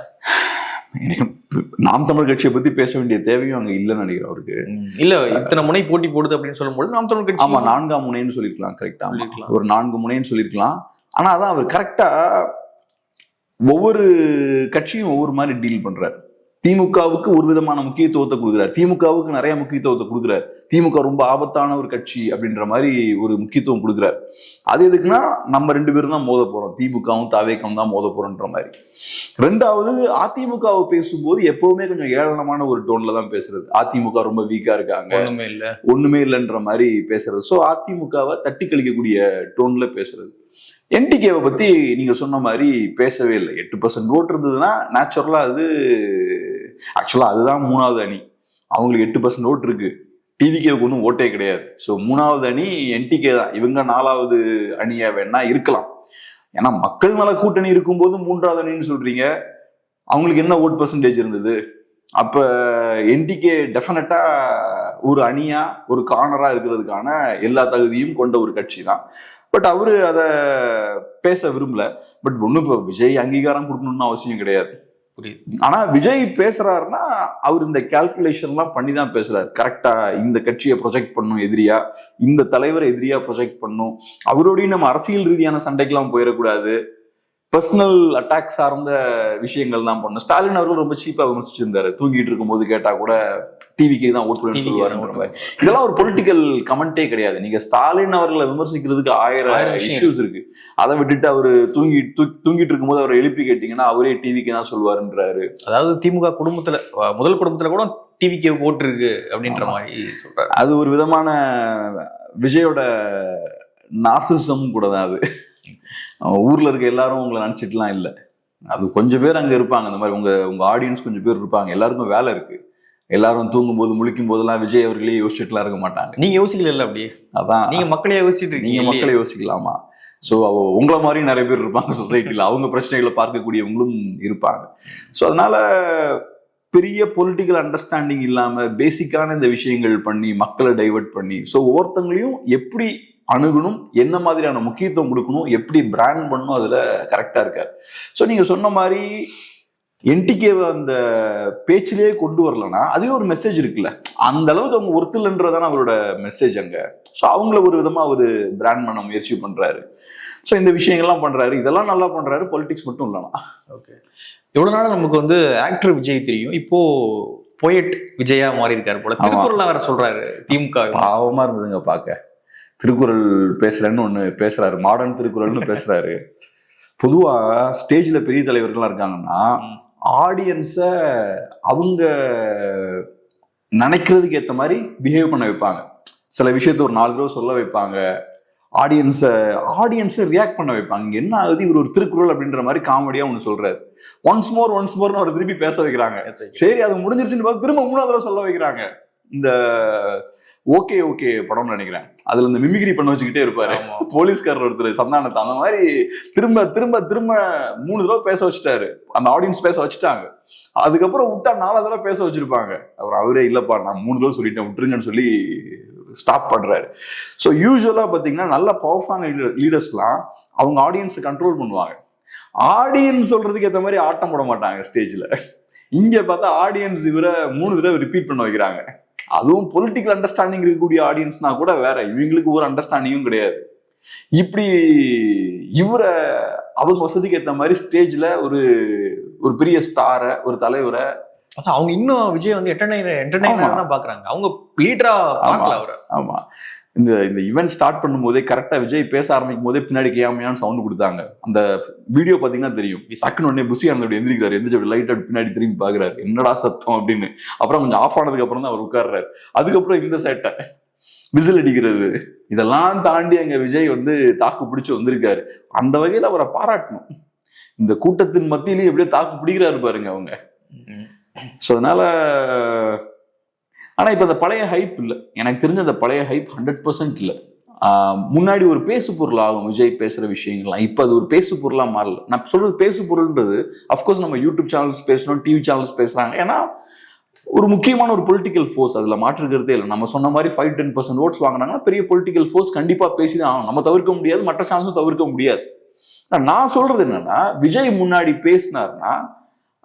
நாம் தமிழர் கட்சியை பத்தி பேச வேண்டிய தேவையும் அங்க இல்லைன்னு நினைக்கிறேன் அவருக்கு. இல்ல, இத்தனை முனை போட்டி போடுது அப்படின்னு சொல்லும்போது நாம் தமிழர் கட்சி, ஆமா 4ஆம் முனைன்னு சொல்லிருக்கலாம். கரெக்டா ஒரு 4 முனைன்னு சொல்லிருக்கலாம். ஆனா அதான் அவர் கரெக்டா ஒவ்வொரு கட்சியும் ஒவ்வொரு மாதிரி டீல் பண்றாரு. திமுகவுக்கு ஒரு விதமான முக்கியத்துவத்தை கொடுக்குறாரு, திமுகவுக்கு நிறைய முக்கியத்துவத்தை கொடுக்குறாரு. திமுக ரொம்ப ஆபத்தான ஒரு கட்சி அப்படின்ற மாதிரி ஒரு முக்கியத்துவம் கொடுக்குறாரு. அது எதுக்குன்னா, நம்ம 2 பேரும் தான் மோத போறோம், திமுகவும் தாவேக்கும் தான் மோத போறோன்ற மாதிரி. 2வது, அதிமுகவை பேசும்போது எப்பவுமே கொஞ்சம் ஏளனமான ஒரு டோன்ல தான் பேசுறது. அதிமுக ரொம்ப வீக்கா இருக்காங்க, ஒண்ணுமே இல்லைன்ற மாதிரி பேசுறது. ஸோ அதிமுகவை தட்டி கழிக்கக்கூடிய டோன்ல பேசுறது. என்டிகேவை பத்தி நீங்க சொன்ன மாதிரி பேசவே இல்லை. 8% ஓட்டு இருந்ததுன்னா நேச்சுரலா அது ஆக்சுவலா அதுதான் 3வது அணி. அவங்களுக்கு 8% ஓட்டு இருக்கு, டிவிகேவுக்கு ஒன்றும் ஓட்டே கிடையாது. ஸோ 3வது அணி என்டிகே தான். இவங்க 4வது அணியா வேணா இருக்கலாம். ஏன்னா மக்கள் நல கூட்டணி இருக்கும்போது 3வது அணின்னு சொல்றீங்க. அவங்களுக்கு என்ன ஓட் பர்சன்டேஜ் இருந்தது? அப்ப என்டிகே டெஃபினட்டா ஒரு அணியா ஒரு கார்னரா இருக்கிறதுக்கான எல்லா தகுதியும் கொண்ட ஒரு கட்சி தான். பட் அவரு அதை பேச விரும்பல. பட் ஒண்ணு இப்போ விஜய் அங்கீகாரம் கொடுக்கணும்னு அவசியம் கிடையாது. ஆனா விஜய் பேசுறாருன்னா அவர் இந்த கால்குலேஷன் எல்லாம் பண்ணி தான் பேசுறாரு. கரெக்டா இந்த கட்சியை ப்ரொஜெக்ட் பண்ணும் எதிரியா, இந்த தலைவரை எதிரியா ப்ரொஜெக்ட் பண்ணும். அவரோடய நம்ம அரசியல் ரீதியான சண்டைக்கெல்லாம் போயிடக்கூடாது, பர்சனல் அட்டாக் சார்ந்த விஷயங்கள் தான் பண்ணும். ஸ்டாலின் அவர்கள் ரொம்ப சீப்பா விமர்சிச்சிருந்தாரு. தூங்கிட்டு இருக்கும் போது கேட்டா கூட டிவிக்கு தான் ஓட் பண்ணி சொல்லுவாரு. இதெல்லாம் ஒரு பொலிட்டிக்கல் கமெண்டே கிடையாது. நீங்க ஸ்டாலின் அவர்களை விமர்சிக்கிறதுக்கு 1000 இஷ்யூஸ் இருக்கு. அதை விட்டுட்டு அவரு தூங்கிட்டு இருக்கும் போது அவரை எழுப்பி கேட்டீங்கன்னா அவரே டிவிக்கு தான் சொல்லுவாருன்றாரு. அதாவது திமுக குடும்பத்துல முதல் குடும்பத்துல கூட டிவிக்கு போட்டு இருக்கு அப்படின்ற மாதிரி சொல்றாரு. அது ஒரு விதமான விஜயோட நார்சிசம் கூட தான் அது. ஊர்ல இருக்க எல்லாரும் உங்களை நினைச்சிட்டுலாம் இல்லை. அது கொஞ்சம் பேர் அங்க இருப்பாங்க, அந்த மாதிரி உங்க ஆடியன்ஸ் கொஞ்சம் பேர் இருப்பாங்க. எல்லாருக்கும் வேலை இருக்கு. எல்லாரும் தூங்கும் போது முழிக்கும் போதெல்லாம் விஜய் அவர்களே யோசிச்சுட்டுலாம் இருக்க மாட்டாங்க. நீங்க யோசிக்கல அப்படியே? அதான், நீங்க மக்களே யோசிச்சுட்டு நீங்க மக்களை யோசிக்கலாமா? ஸோ உங்களை மாதிரியும் நிறைய பேர் இருப்பாங்க சொசைட்டில, அவங்க பிரச்சனைகளை பார்க்கக்கூடியவங்களும் இருப்பாங்க. ஸோ அதனால பெரிய பொலிட்டிக்கல் அண்டர்ஸ்டாண்டிங் இல்லாம பேசிக்கான இந்த விஷயங்கள் பண்ணி மக்களை டைவர்ட் பண்ணி, ஸோ ஒவ்வொருத்தங்களையும் எப்படி அணுகணும், என்ன மாதிரியான முக்கியத்துவம் கொடுக்கணும், எப்படி பிராண்ட் பண்ணணும், அதுல கரெக்டா இருக்காரு. ஸோ நீங்க சொன்ன மாதிரி என்டிகேவை அந்த பேச்சிலேயே கொண்டு வரலன்னா அதே ஒரு மெசேஜ் இருக்குல்ல, அந்த அளவுக்கு அவங்க ஒருத்தலன்றதான அவரோட மெசேஜ் அங்க. ஸோ அவங்கள ஒரு விதமா அவரு பிராண்ட் பண்ண முயற்சி பண்றாரு. ஸோ இந்த விஷயங்கள்லாம் பண்றாரு, இதெல்லாம் நல்லா பண்றாரு. பொலிட்டிக்ஸ் மட்டும் இல்லைனா. ஓகே, இவ்வளவு நாள் நமக்கு வந்து ஆக்டர் விஜய் தெரியும், இப்போ போயட் விஜயா மாறி இருக்காரு போல. திருக்குறள் வேற சொல்றாரு. திமுக பாவமா இருந்ததுங்க பார்க்க. திருக்குறள் பேசுறேன்னு ஒண்ணு பேசுறாரு, மாடர்ன் திருக்குறள்னு பேசுறாரு. பொதுவா ஸ்டேஜ்ல பெரிய தலைவர்கள்லாம் இருக்காங்கன்னா ஆடியன்ஸ அவங்க நினைக்கிறதுக்கு ஏற்ற மாதிரி பிஹேவ் பண்ண வைப்பாங்க. சில விஷயத்த ஒரு 4 தடவை சொல்ல வைப்பாங்க. ஆடியன்ஸை ரியாக்ட் பண்ண வைப்பாங்க. இங்க என்ன ஆகுது, இவர் ஒரு திருக்குறள் அப்படின்ற மாதிரி காமெடியா ஒண்ணு சொல்றாரு. ஒன்ஸ் மோர்னு அவர் திருப்பி பேச வைக்கிறாங்க. சரி, அது முடிஞ்சிருச்சுன்னு பார்த்து திரும்ப 3வது தடவை சொல்ல வைக்கிறாங்க. இந்த ஓகே படம்னு நினைக்கிறேன், அதுல இந்த மிமிக்ரி பண்ண வச்சுக்கிட்டே இருப்பாரு போலீஸ்காரர் ஒருத்தர், சந்தானத்தை. அந்த மாதிரி திரும்ப 3 தடவை பேச வச்சுட்டாரு. அந்த ஆடியன்ஸ் பேச வச்சுட்டாங்க. அதுக்கப்புறம் விட்டா 4வது தடவை பேச வச்சிருப்பாங்க. அவரே இல்லப்பா நான் 3 தடவை சொல்லிட்டேன் விட்டுருங்கன்னு சொல்லி ஸ்டாப் பண்றாரு. ஸோ யூஸ்வலா பாத்தீங்கன்னா நல்ல பவர்ஃபுல்லான லீடர்ஸ்லாம் அவங்க ஆடியன்ஸை கண்ட்ரோல் பண்ணுவாங்க. ஆடியன்ஸ் சொல்றதுக்கு ஏற்ற மாதிரி ஆட்டம் போட மாட்டாங்க ஸ்டேஜ்ல. இங்க பார்த்தா ஆடியன்ஸ் இவரை 3 தடவை ரிப்பீட் பண்ண வைக்கிறாங்க. அதுவும் பொலிட்டிக்கல் அண்டர்ஸ்டாண்டிங் இருக்கக்கூடிய ஆடியன்ஸ்னா கூட வேற, இவங்களுக்கு ஒரு அண்டர்ஸ்டாண்டிங்கும் கிடையாது. இப்படி இவரை அவங்க வசதிக்கு ஏற்ற மாதிரி ஸ்டேஜ்ல ஒரு பெரிய ஸ்டாரை, ஒரு தலைவரை, அவங்க இன்னும் விஜய் வந்து என்டர்டைனர் தான் பாக்குறாங்க. அவங்க லீடரா பார்க்கல அவரை. ஆமா, இந்த ஈவெண்ட் ஸ்டார்ட் பண்ணும் போதே கரெக்டா விஜய் பேச ஆரம்பிக்கும் போதே பின்னாடி கேமையான்னு சவுண்ட் கொடுத்தாங்க. அந்த வீடியோ பாத்தீங்கன்னா தெரியும். டக்குன்னு உடனே புசி ஆனந்தோட எந்திரிக்கிறாரு, எந்திரிச்சு லைட் பின்னாடி திரும்பி பாக்குறாரு, என்னடா சத்தம் அப்படின்னு. அப்புறம் கொஞ்சம் ஆஃப் ஆனதுக்கு அப்புறம் தான் அவர் உட்கார்றாரு. அதுக்கப்புறம் இந்த சேட்டை விசில் அடிக்கிறது, இதெல்லாம் தாண்டி அங்க விஜய் வந்து தாக்கு பிடிச்சு வந்திருக்காரு. அந்த வகையில அவரை பாராட்டணும். இந்த கூட்டத்தின் மத்தியிலேயே எப்படியே தாக்கு பிடிக்கிறாரு பாருங்க அவங்க. ஸோ அதனால ஆனா இப்ப அந்த பழைய ஹைப் இல்லை, எனக்கு தெரிஞ்ச அந்த பழைய ஹைப் 100% இல்லை. முன்னாடி ஒரு பேசு பொருள் ஆகும் விஜய் பேசுற விஷயங்கள்லாம். இப்ப அது ஒரு பேசு பொருளா மாறல. நான் சொல்றது பேசு பொருள்ன்றது அப்கோர்ஸ் நம்ம யூடியூப் சேனல்ஸ் பேசணும், டிவி சேனல்ஸ் பேசுறாங்க. ஏன்னா ஒரு முக்கியமான ஒரு பொலிட்டிக்கல் ஃபோர்ஸ், அதுல மாற்றுக்கிறதே இல்லை. நம்ம சொன்ன மாதிரி 5-10% ஓட்ஸ் வாங்கினாங்கன்னா பெரிய பொலிட்டிக்கல் ஃபோர்ஸ் கண்டிப்பா பேசிதான் ஆகும். நம்ம தவிர்க்க முடியாது, மற்ற சேனல்ஸும் தவிர்க்க முடியாது. நான் சொல்றது என்னன்னா, விஜய் முன்னாடி பேசினார்னா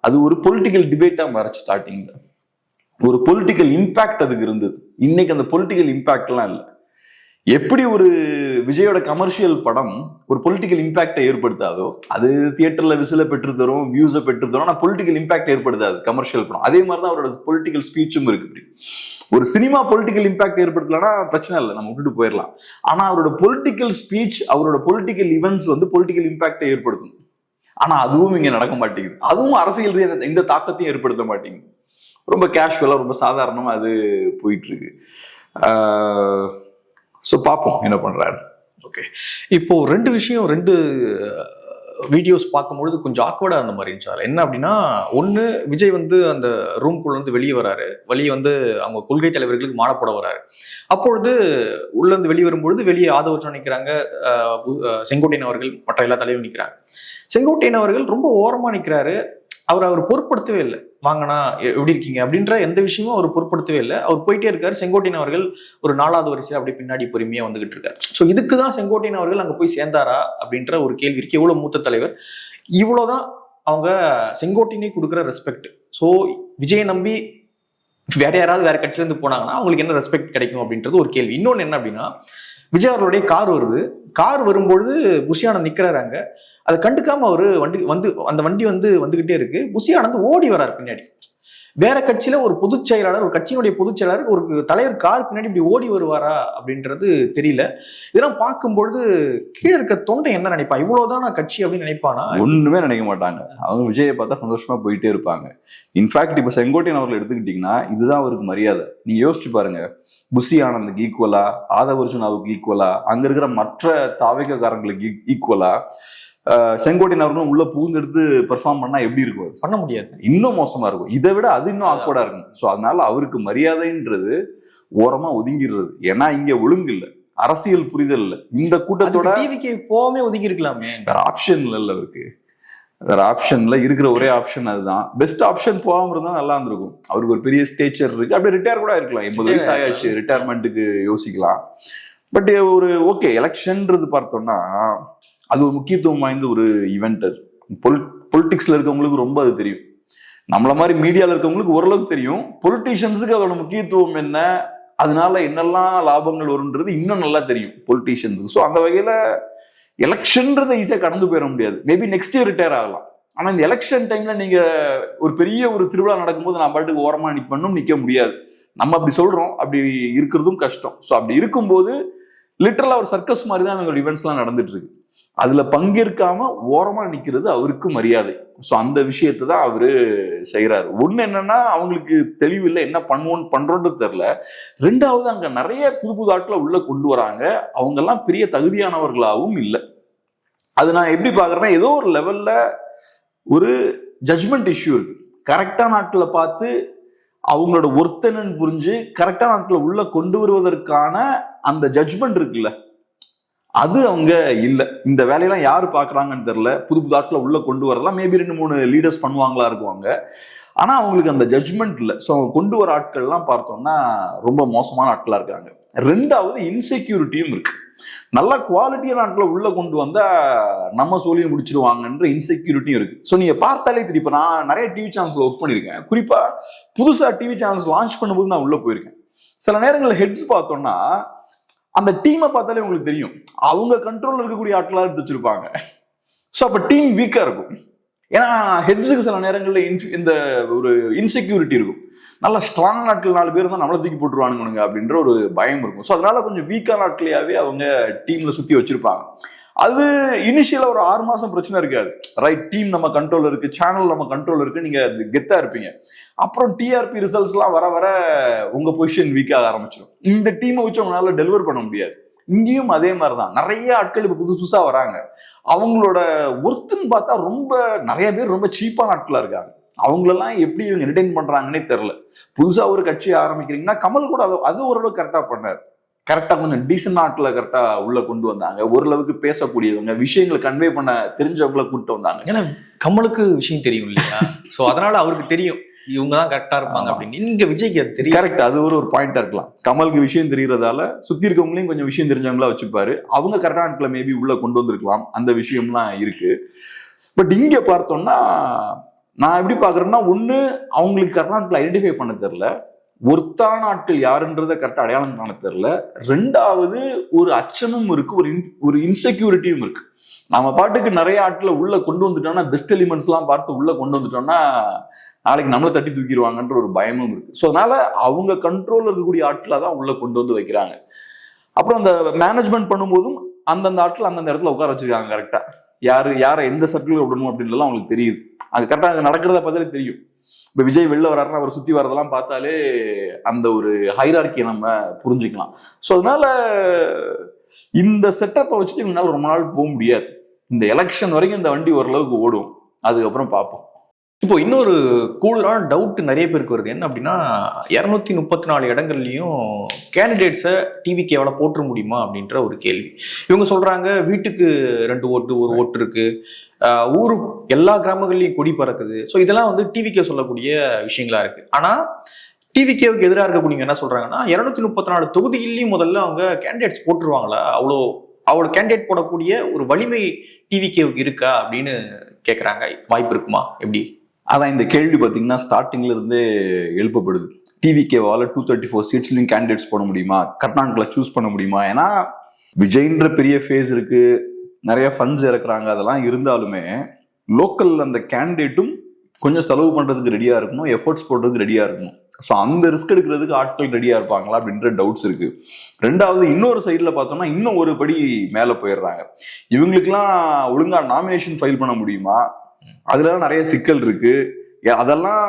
அது ஒரு பொலிட்டிக்கல் டிபேட்டா மாறிச்சு. ஸ்டார்டிங்ல ஒரு பொலிட்டிக்கல் இம்பாக்ட் அதுக்கு இருந்தது. இன்னைக்கு அந்த பொலிட்டிக்கல் இம்பாக்ட் எல்லாம் இல்லை. எப்படி ஒரு விஜயோட கமர்ஷியல் படம் ஒரு பொலிட்டிக்கல் இம்பாக்டை ஏற்படுத்தாதோ, அது தியேட்டர்ல விசில பெற்று தரும், வியூஸை பெற்று தரும், ஆனா பொலிட்டிக்கல் இம்பாக்ட் ஏற்படுத்தாது கமர்ஷியல் படம். அதே மாதிரிதான் அவரோட பொலிட்டிக்கல் ஸ்பீச்சும் இருக்கு. ஒரு சினிமா பொலிட்டிக்கல் இம்பாக்ட் ஏற்படுத்தலன்னா பிரச்சனை இல்லை, நம்ம விட்டுட்டு போயிடலாம். ஆனா அவரோட பொலிட்டிக்கல் ஸ்பீச், அவரோட பொலிட்டிக்கல் இவெண்ட்ஸ் வந்து பொலிட்டிக்கல் இம்பாக்டை ஏற்படுத்தணும். ஆனா அதுவும் இங்க நடக்க மாட்டேங்குது. அதுவும் அரசியல் இந்த தாக்கத்தையும் ஏற்படுத்த மாட்டேங்குது. ரொம்ப கேஷுவலா, ரொம்ப சாதாரணமா அது போயிட்டு இருக்கு. ஸோ பார்ப்போம் என்ன பண்றாரு. ஓகே, இப்போ 2 வீடியோஸ் பார்க்கும்பொழுது கொஞ்சம் ஆக்வர்டா இருந்த மாதிரி இருந்துச்சு. என்ன அப்படின்னா, ஒன்று விஜய் வந்து அந்த ரூம்குள்ள வந்து வெளியே வராரு, வெளியே வந்து அவங்க கொள்கை தலைவர்களுக்கு மாலை போட வராரு. அப்பொழுது உள்ள இருந்து வெளியே வரும்பொழுது வெளியே ஆதவர்ஜன் நிற்கிறாங்க, செங்கோட்டையன் அவர்கள், மற்ற எல்லா தலைவரும் நிற்கிறாங்க. செங்கோட்டையன் அவர்கள் ரொம்ப ஓரமா நிற்கிறாரு. அவர் பொருட்படுத்தவே இல்லை. வாங்கண்ணா எப்படி இருக்கீங்க அப்படின்ற எந்த விஷயமும் அவர் பொருட்படுத்தவே இல்லை. அவர் போயிட்டே இருக்காரு. செங்கோட்டையன் அவர்கள் ஒரு 4வது வரிசையில் அப்படி பின்னாடி பொறுமையா வந்துகிட்டு இருக்காரு. ஸோ இதுக்குதான் செங்கோட்டையன் அவர்கள் அங்க போய் சேர்ந்தாரா அப்படின்ற ஒரு கேள்வி இருக்கு. எவ்வளவு மூத்த தலைவர், இவ்வளவுதான் அவங்க செங்கோட்டையனே கொடுக்குற ரெஸ்பெக்ட். ஸோ விஜயை நம்பி வேற யாராவது வேற கட்சியில இருந்து போனாங்கன்னா அவங்களுக்கு என்ன ரெஸ்பெக்ட் கிடைக்கும் அப்படின்றது ஒரு கேள்வி. இன்னொன்னு என்ன அப்படின்னா, விஜய் அவர்களுடைய கார் வருது. கார் வரும்பொழுது புஷி ஆனந்த் நிக்கிறாரு அங்க. அதை கண்டுக்காம அவரு அந்த வண்டி வந்துகிட்டே இருக்கு. புஷி ஆனந்த் ஓடி வராரு பின்னாடி. வேற கட்சியில ஒரு பொதுச் செயலாளர், ஒரு கட்சியினுடைய பொதுச் செயலாளர் ஒரு தலைவர் கார் பின்னாடி இப்படி ஓடி வருவாரா அப்படின்றது தெரியல. இதெல்லாம் பார்க்கும்பொழுது கீழே இருக்க தொண்டை என்ன நினைப்பான், இவ்வளவுதான் நான் கட்சி அப்படின்னு நினைப்பானா? ஒண்ணுமே நினைக்க மாட்டாங்க. அவங்க விஜயை பார்த்தா சந்தோஷமா போயிட்டே இருப்பாங்க. இன்ஃபேக்ட் இப்ப செங்கோட்டையன் அவர்கள் எடுத்துக்கிட்டீங்கன்னா இதுதான் அவருக்கு மரியாதை. நீங்க யோசிச்சு பாருங்க, புஷி ஆனந்துக்கு ஈக்குவலா, ஆதவ அர்ஜுனாவுக்கு ஈக்குவலா, அங்க இருக்கிற மற்ற தாவகக்காரங்களுக்கு ஈக்குவலா செங்கோட்டையன் அவர்களும் உள்ள பூந்தெடுத்து பெர்ஃபார்ம் பண்ணா எப்படி இருக்கும்? பண்ண முடியாது, இன்னும் மோசமா இருக்கும். இதை விட அது இன்னும் ஆக்வர்டா இருக்கும். ஸோ அதனால அவருக்கு மரியாதைன்றது ஓரமா ஒதுங்கிடுறது. ஏன்னா இங்க ஒழுங்கு இல்லை, அரசியல் புரிதல் இல்லை. இந்த கூட்டத்தோட டிவிக்கு போகாம ஒதுங்கி இருக்கலாமே, வேற ஆப்ஷன் இல்லை அவருக்கு. வேற ஆப்ஷன்ல இருக்கிற ஒரே ஆப்ஷன் அதுதான். பெஸ்ட் ஆப்ஷன் போகாம இருந்தா நல்லா இருந்திருக்கும். அவருக்கு ஒரு பெரிய ஸ்டேச்சர் இருக்கு, அப்படியே ரிட்டையர் கூட இருக்கலாம். 80 வயசு ஆயாச்சு, ரிட்டையர்மெண்ட்டுக்கு யோசிக்கலாம். பட் ஒரு ஓகே, எலெக்ஷன்ன்றது பார்த்தோம்னா அது ஒரு முக்கியத்துவம் வாய்ந்த ஒரு ஈவெண்ட். அது பொலிட்டிக்ஸ்ல இருக்கவங்களுக்கு ரொம்ப அது தெரியும். நம்மள மாதிரி மீடியால இருக்கவங்களுக்கு ஓரளவுக்கு தெரியும். பொலிட்டீஷியன்ஸுக்கு அதோட முக்கியத்துவம் என்ன, அதனால என்னெல்லாம் லாபங்கள் வரும்ன்றது இன்னும் நல்லா தெரியும் பொலிட்டீஷியன்ஸுக்கு. ஸோ அந்த வகையில எலெக்ஷன்ன்றதை ஈஸியா கடந்து போயிட முடியாது. மேபி நெக்ஸ்ட் இயர் ரிட்டையர் ஆகலாம். ஆனா இந்த எலெக்ஷன் டைம்ல நீங்க ஒரு பெரிய ஒரு திருவிழா நடக்கும்போது நான் பாட்டுக்கு ஓரமா நிக்க முடியாது. நம்ம அப்படி சொல்றோம், அப்படி இருக்கிறதும் கஷ்டம். ஸோ அப்படி இருக்கும்போது லிட்டரலா ஒரு சர்க்கஸ் மாதிரி தான் எங்களோட ஈவெண்ட்ஸ் எல்லாம் நடந்துட்டு இருக்கு. அதுல பங்கேற்காம ஓரமா நிக்கிறது அவருக்கு மரியாதை. ஸோ அந்த விஷயத்தை தான் அவரு செய்யறாரு. ஒண்ணு என்னன்னா, அவங்களுக்கு தெளிவு இல்லை, என்ன பண்றோன்றது தெரியல. ரெண்டாவது, அங்க நிறைய புது புது ஆட்களை உள்ள கொண்டு வராங்க. அவங்க எல்லாம் பெரிய தகுதியானவர்களாகவும் இல்லை. அது நான் எப்படி பாக்குறேன்னா, ஏதோ ஒரு லெவல்ல ஒரு ஜட்ஜ்மெண்ட் இஷ்யூ இருக்கு. கரெக்டான ஆட்களை பார்த்து அவங்களோட ஒர்த்தனன்னு புரிஞ்சு கரெக்டான ஆட்களை உள்ள கொண்டு வருவதற்கான அந்த ஜட்ஜ்மெண்ட் இருக்குல்ல, அது அவங்க இல்லை. இந்த வேலையெல்லாம் யாரு பாக்குறாங்கன்னு தெரியல. புது புது ஆட்களை உள்ள கொண்டு வரலாம், மேபி 2-3 லீடர்ஸ் பண்ணுவாங்களா இருக்குவாங்க. ஆனா அவங்களுக்கு அந்த ஜட்ஜ்மெண்ட் இல்லை. ஸோ அவங்க கொண்டு வர ஆட்கள் எல்லாம் பார்த்தோம்னா ரொம்ப மோசமான ஆட்களா இருக்காங்க. ரெண்டாவது, இன்செக்யூரிட்டியும் இருக்கு. நல்ல குவாலிட்டியான ஆட்களை உள்ள கொண்டு வந்தா நம்ம சொல்லியை முடிச்சிருவாங்கன்ற இன்செக்யூரிட்டியும் இருக்கு. ஸோ நீங்க பார்த்தாலே தெரியும். இப்போ நான் நிறைய டிவி சேனல்ஸ்ல ஒர்க் பண்ணியிருக்கேன். குறிப்பா புதுசா டிவி சேனல்ஸ் லான்ச் பண்ணும்போது நான் உள்ள போயிருக்கேன். சில நேரங்களில் ஹெட்ஸ் பார்த்தோம்னா அந்த டீமை பார்த்தாலே உங்களுக்கு தெரியும், அவங்க கண்ட்ரோல்ல இருக்கக்கூடிய ஆட்களா எடுத்து வச்சிருப்பாங்க. ஸோ அப்ப டீம் வீக்கா இருக்கும். ஏன்னா ஹெட்ஸுக்கு சில நேரங்களில் இந்த ஒரு இன்செக்யூரிட்டி இருக்கும். நல்ல ஸ்ட்ராங் ஆட்கள் 4 பேர் தான் நம்மளை தூக்கி போட்டுருவானுங்க அப்படின்ற ஒரு பயம் இருக்கும். ஸோ அதனால கொஞ்சம் வீக்கான ஆட்களையாவே அவங்க டீம்ல சுத்தி வச்சிருப்பாங்க. அது இனிஷியலா ஒரு 6 மாசம் பிரச்சனை இருக்காது. ரைட், டீம் நம்ம கண்ட்ரோல் இருக்கு, சேனல் நம்ம கண்ட்ரோல் இருக்கு, நீங்க கெத்தா இருப்பீங்க. அப்புறம் டிஆர்பி ரிசல்ட்ஸ் எல்லாம் வர வர உங்க பொசிஷன் வீக் ஆக ஆரம்பிச்சிடும். இந்த டீமை வச்சு அவங்களால டெலிவர் பண்ண முடியாது. இங்கேயும் அதே மாதிரிதான். நிறைய ஆட்கள் இப்ப புதுசா வராங்க. அவங்களோட ஒர்த்துன்னு பார்த்தா ரொம்ப நிறைய பேர் ரொம்ப சீப்பான ஆட்களா இருக்காங்க. அவங்களெல்லாம் எப்படி இவங்க ரிட்டைன் பண்றாங்கன்னே தெரியல. புதுசா ஒரு கட்சியை ஆரம்பிக்கிறீங்கன்னா கமல் கூட அது ஓரளவு கரெக்டா பண்ணாரு. கரெக்டா கொஞ்சம் டீசன்ட் ஆட்களை கரெக்டா உள்ள கொண்டு வந்தாங்க. ஓரளவுக்கு பேசக்கூடியவங்க, விஷயங்களை கன்வே பண்ண தெரிஞ்சவங்களை கூப்பிட்டு வந்தாங்க. ஏன்னா கமலுக்கு விஷயம் தெரியும் இல்லையா? சோ அதனால அவருக்கு தெரியும் இவங்க தான் கரெக்டா இருப்பாங்க அப்படின்னு. இங்க விஜய்க்கு அது தெரியும். கரெக்ட், அது ஒரு பாயிண்டா இருக்கலாம். கமலுக்கு விஷயம் தெரியறதால சுத்தி இருக்கவங்களையும் கொஞ்சம் விஷயம் தெரிஞ்சவங்களா வச்சுப்பாரு. அவங்க கரெக்டான ஆட்களை மேபி உள்ள கொண்டு வந்திருக்கலாம். அந்த விஷயம்லாம் இருக்கு. பட் இங்க பார்த்தோம்னா நான் எப்படி பாக்குறேன்னா, ஒண்ணு அவங்களுக்கு கரெக்டான ஆட்களை ஐடென்டிஃபை பண்ண தெரியல, ஒருத்தான ஆட்கள் யாருன்றதை கரெக்டா அடையாளம் காண தெரியல. ரெண்டாவது, ஒரு அச்சமும் இருக்கு, ஒரு இன்செக்யூரிட்டியும் இருக்கு. நம்ம பாட்டுக்கு நிறைய ஆட்களை உள்ள கொண்டு வந்துட்டோம்னா, பெஸ்ட் எலிமெண்ட்ஸ் எல்லாம் பார்த்து உள்ள கொண்டு வந்துட்டோம்னா நாளைக்கு நம்மளை தட்டி தூக்கிடுவாங்கன்ற ஒரு பயமும் இருக்கு. ஸோ அதனால அவங்க கண்ட்ரோல் இருக்கக்கூடிய ஆட்களை தான் உள்ள கொண்டு வந்து வைக்கிறாங்க. அப்புறம் அந்த மேனேஜ்மெண்ட் பண்ணும்போதும் அந்தந்த ஆட்கள் அந்தந்த இடத்துல உட்கார வச்சிருக்காங்க. கரெக்டா யாரை எந்த சர்க்கிள் விடணும் அப்படின்றலாம் அவங்களுக்கு தெரியுது. அது கரெக்டா அங்க நடக்கிறத பார்த்தாலே தெரியும். இப்ப விஜய் வெளில வர்றாருன்னா அவர் சுத்தி வர்றதெல்லாம் பார்த்தாலே அந்த ஒரு ஹைரார்க்கியை நம்ம புரிஞ்சுக்கலாம். ஸோ அதனால இந்த செட்டப்பை வச்சுட்டு இவங்களால ரொம்ப நாள் போக முடியாது. இந்த எலெக்ஷன் வரைக்கும் இந்த வண்டி ஓரளவுக்கு ஓடும், அதுக்கப்புறம் பார்ப்போம். இப்போ இன்னொரு கூடுதலான டவுட் நிறைய பேருக்கு வருது. என்ன அப்படின்னா, 234 இடங்கள்லையும் கேண்டிடேட்ஸை டிவிகேவால போற்ற முடியுமா அப்படின்ற ஒரு கேள்வி. இவங்க சொல்றாங்க வீட்டுக்கு 2 ஓட்டு 1 ஓட்டு இருக்கு, ஊரு எல்லா கிராமங்கள்லயும் கொடி பறக்குது. ஸோ இதெல்லாம் வந்து டிவிகே சொல்லக்கூடிய விஷயங்களா இருக்கு. ஆனா டிவிகேவுக்கு எதிராக இருக்கக்கூடியவங்க என்ன சொல்றாங்கன்னா, 234 தொகுதியிலையும் முதல்ல அவங்க கேண்டிடேட்ஸ் போட்டுருவாங்களா, அவ்வளோ கேண்டிடேட் போடக்கூடிய ஒரு வலிமை டிவிகேவுக்கு இருக்கா அப்படின்னு கேட்குறாங்க. வாய்ப்பு இருக்குமா? எப்படி? அதான் இந்த கேள்வி பார்த்தீங்கன்னா ஸ்டார்டிங்ல இருந்தே எழுப்பப்படுது. டிவிகேவால 234 சீட்ஸ்லையும் கேண்டிடேட்ஸ் போட முடியுமா, கர்நாடகால சூஸ் பண்ண முடியுமா? ஏன்னா விஜய்ன்ற பெரிய ஃபேஸ் இருக்கு, நிறைய ஃபண்ட்ஸ் இறக்குறாங்க, அதெல்லாம் இருந்தாலுமே லோக்கல் அந்த கேண்டிடேட்டும் கொஞ்சம் செலவு பண்றதுக்கு ரெடியா இருக்கணும், எஃபோர்ட்ஸ் போடுறதுக்கு ரெடியா இருக்கணும். ஸோ அந்த ரிஸ்க் எடுக்கிறதுக்கு ஆட்கள் ரெடியா இருப்பாங்களா அப்படின்ற டவுட்ஸ் இருக்கு. ரெண்டாவது, இன்னொரு சைட்ல பார்த்தோம்னா இன்னும் ஒரு படி மேல போயிடுறாங்க. இவங்களுக்குலாம் ஒழுங்கா நாமினேஷன் ஃபைல் பண்ண முடியுமா? அதுல நிறைய சிக்கல் இருக்கு. அதெல்லாம்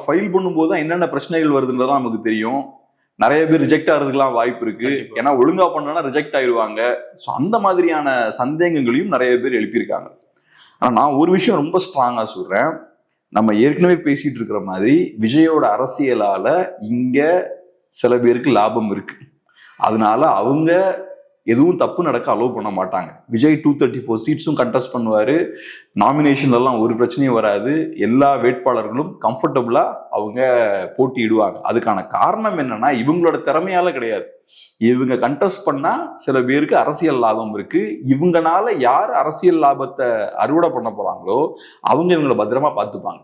ஃபைல் பண்ணும்போது தான் என்னென்ன பிரச்சனைகள் வருதுன்றதான் நமக்கு தெரியும். நிறைய பேர் ரிஜெக்ட் ஆகிறதுக்குலாம் வாய்ப்பு இருக்கு. ஏன்னா ஒழுங்கா பண்ணா ரிஜெக்ட் ஆயிடுவாங்க. ஸோ அந்த மாதிரியான சந்தேகங்களையும் நிறைய பேர் எழுப்பியிருக்காங்க. ஆனா நான் ஒரு விஷயம் ரொம்ப ஸ்ட்ராங்கா சொல்றேன். நம்ம ஏற்கனவே பேசிட்டு இருக்கிற மாதிரி விஜயோட அரசியலால இங்க சில பேருக்கு லாபம் இருக்கு. அதனால அவங்க எதுவும் தப்பு நடக்க அலோவ் பண்ண மாட்டாங்க. விஜய் 234 சீட்ஸும் கண்டெஸ்ட் பண்ணுவாரு. நாமினேஷன் எல்லாம் ஒரு பிரச்சனையும் வராது. எல்லா வேட்பாளர்களும் கம்ஃபர்டபுளா அவங்க போட்டியிடுவாங்க. அதுக்கான காரணம் என்னன்னா இவங்களோட திறமையால கிடையாது. இவங்க கண்டெஸ்ட் பண்ணா சில பேருக்கு அரசியல் லாபம் இருக்கு. இவங்கனால யார் அரசியல் லாபத்தை அறுவடை பண்ண போறாங்களோ அவங்க இவங்களை பத்திரமா பார்த்துப்பாங்க.